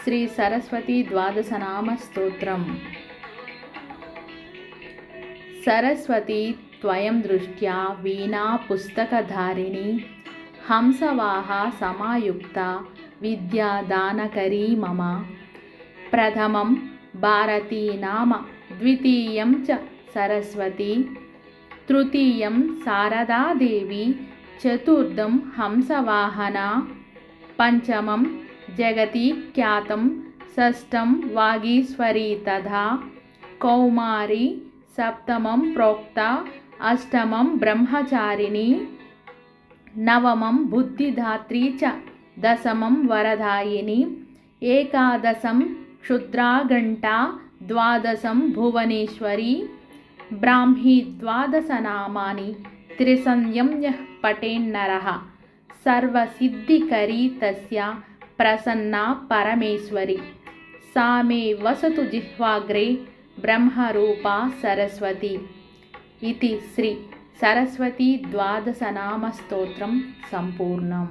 శ్రీ సరస్వతి ద్వాదశనామ స్తోత్రం. సరస్వతి త్వయం దృష్ట్యా వీణా పుస్తకధారిణి హంసవాహ సమాయుక్త విద్యాదానకరీ మమ. ప్రథమం భారతీ నామ, ద్వితీయం చ సరస్వతి, తృతీయం శారదాదేవి, చతుర్థం హంసవాహన, పంచమం జగతి ఖ్యాతం, షష్టం వాగీశ్వరీ తథా కౌమారి, సప్తమం ప్రోక్త, అష్టమం బ్రహ్మచారిణి, నవమం బుద్ధిదాత్రీ చ, దశమం వరదాయిని, ఏకాదశం క్షుద్రాఘంటా, ద్వాదశం భువనేశ్వరి. బ్రాహ్మీ ద్వాదశనామాని త్రిసంధ్యం పఠేన్నరః సర్వసిద్ధికరీ తస్య ప్రసన్నా పరమేశ్వరి. సా మే వసతు జిహ్వాగ్రే బ్రహ్మరూపా సరస్వతి. ఇది శ్రీ సరస్వతి ద్వాదశనామ స్తోత్రం సంపూర్ణం.